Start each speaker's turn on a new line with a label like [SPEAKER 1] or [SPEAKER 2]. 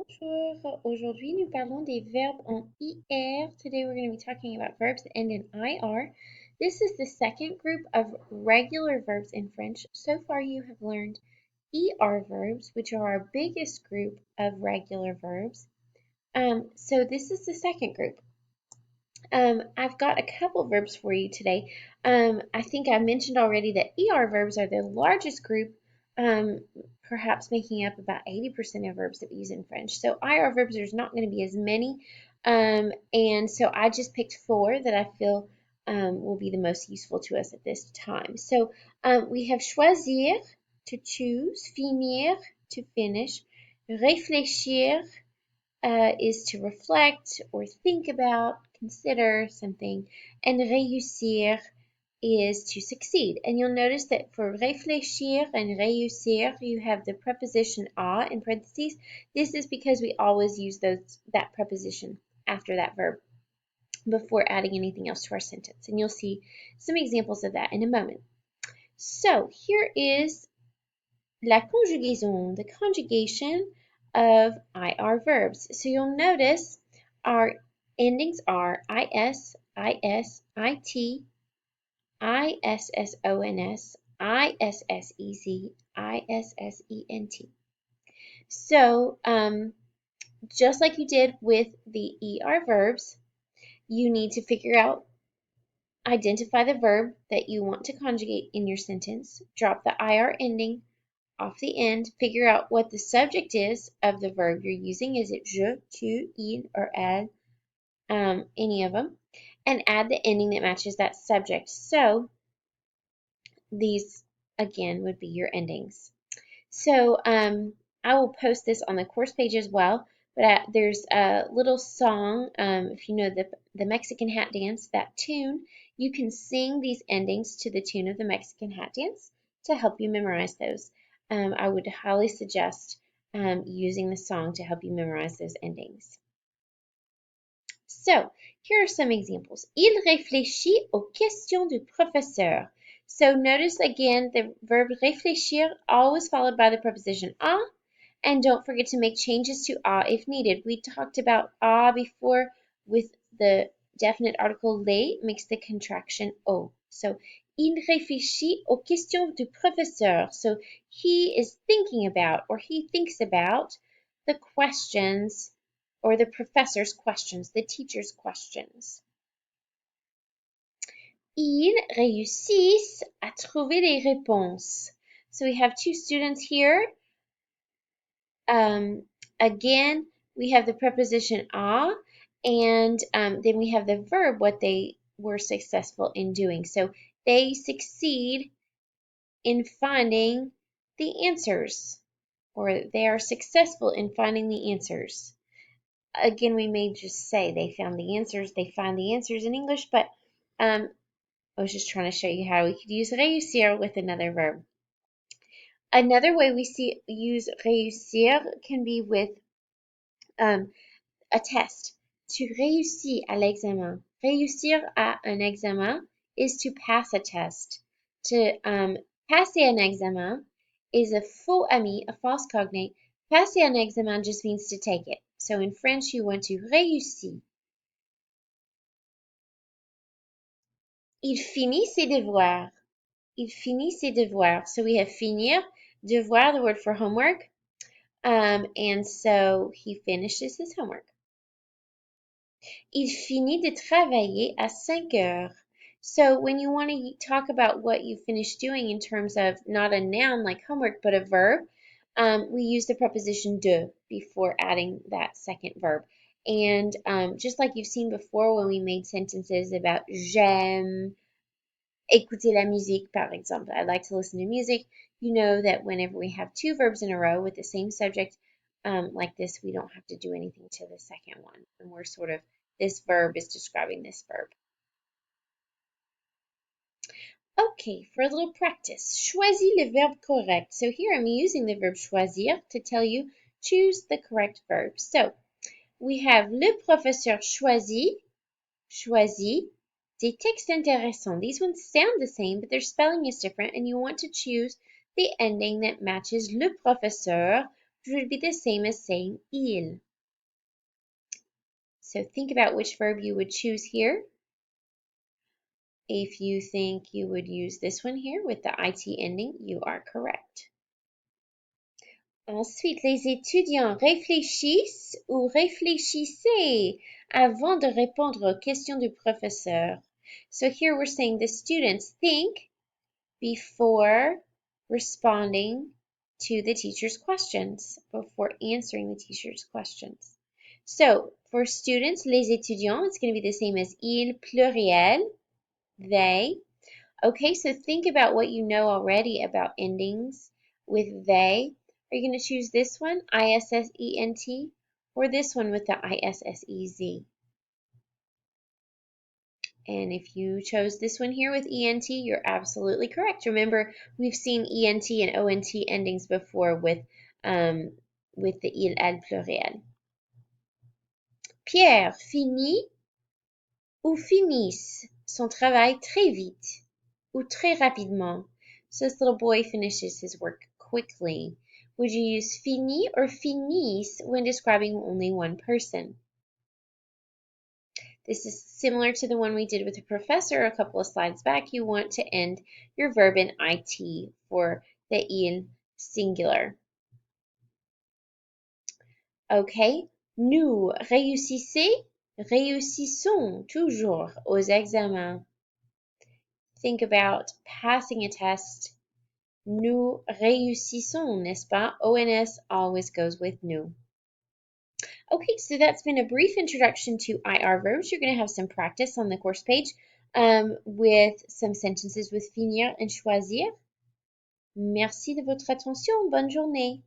[SPEAKER 1] Bonjour. Aujourd'hui, nous parlons des verbes en IR. Today, we're going to be talking about verbs that end in IR. This is the second group of regular verbs in French. So far, you have learned ER verbs, which are our biggest group of regular verbs. So this is the second group. I've got a couple verbs for you today. I think I mentioned already that ER verbs are the largest group, perhaps making up about 80% of verbs that we use in French. So IR verbs, there's not going to be as many. And so I just picked four that I feel will be the most useful to us at this time. So we have choisir, to choose, finir, to finish, réfléchir, is to reflect or think about, consider something, and réussir is to succeed. And you'll notice that for réfléchir and réussir, you have the preposition a in parentheses. This is because we always use that preposition after that verb before adding anything else to our sentence. And you'll see some examples of that in a moment. So here is la conjugaison, the conjugation of IR verbs. So you'll notice our endings are IS, IS, IT, ISSONS, ISSEZ, ISSENT. So just like you did with the ER verbs, you need to identify the verb that you want to conjugate in your sentence, drop the IR ending off the end, figure out what the subject is of the verb you're using. Is it je, tu, il, or elle? Any of them. And add the ending that matches that subject. So these, again, would be your endings. So I will post this on the course page as well. But there's a little song, if you know the Mexican hat dance, that tune, you can sing these endings to the tune of the Mexican hat dance to help you memorize those. I would highly suggest using the song to help you memorize those endings. So, here are some examples. Il réfléchit aux questions du professeur. So, notice again the verb réfléchir always followed by the preposition à, and don't forget to make changes to à if needed. We talked about à before with the definite article les makes the contraction o. So, il réfléchit aux questions du professeur. So, he is thinking about or he thinks about the questions or the professor's questions, the teacher's questions. Ils réussissent à trouver les réponses. So we have two students here. Again, we have the preposition à, and then we have the verb, what they were successful in doing. So they succeed in finding the answers, or they are successful in finding the answers. Again, we may just say they found the answers, they find the answers in English, but I was just trying to show you how we could use réussir with another verb. Another way we use réussir can be with a test. Tu réussis à l'examen. Réussir à un examen is to pass a test. To passer un examen is a faux ami, a false cognate. Passer un examen just means to take it. So in French, you want to réussir. Il finit ses devoirs. Il finit ses devoirs. So we have finir, devoir, the word for homework. And so he finishes his homework. Il finit de travailler à 5 heures. So when you want to talk about what you finished doing in terms of not a noun like homework, but a verb, we use the preposition de before adding that second verb. And just like you've seen before when we made sentences about j'aime écouter la musique, par exemple. I like to listen to music. You know that whenever we have two verbs in a row with the same subject like this, we don't have to do anything to the second one. And we're sort of, this verb is describing this verb. Okay, for a little practice, choisis le verbe correct. So here I'm using the verb choisir to tell you, choose the correct verb. So we have le professeur choisit, des textes intéressants. These ones sound the same, but their spelling is different, and you want to choose the ending that matches le professeur would be the same as saying il. So think about which verb you would choose here. If you think you would use this one here with the it ending, you are correct. Ensuite, les étudiants réfléchissent ou réfléchissaient avant de répondre aux questions du professeur. So here we're saying the students think before responding to the teacher's questions, before answering the teacher's questions. So for students, les étudiants, it's going to be the same as ils, pluriel, they. Okay, so think about what you know already about endings with they. Are you going to choose this one, ISSENT, or this one with the ISSEZ? And if you chose this one here with ENT, you're absolutely correct. Remember, we've seen ENT and ONT endings before with the il, elle pluriel. Pierre finit ou finissent son travail très vite ou très rapidement. So this little boy finishes his work quickly. Would you use finit or finissent when describing only one person? This is similar to the one we did with the professor a couple of slides back. You want to end your verb in it for the il singular. Okay, nous réussissons toujours aux examens. Think about passing a test. Nous réussissons, n'est-ce pas? ONS always goes with nous. Okay, so that's been a brief introduction to IR verbs. You're going to have some practice on the course page with some sentences with finir and choisir. Merci de votre attention. Bonne journée.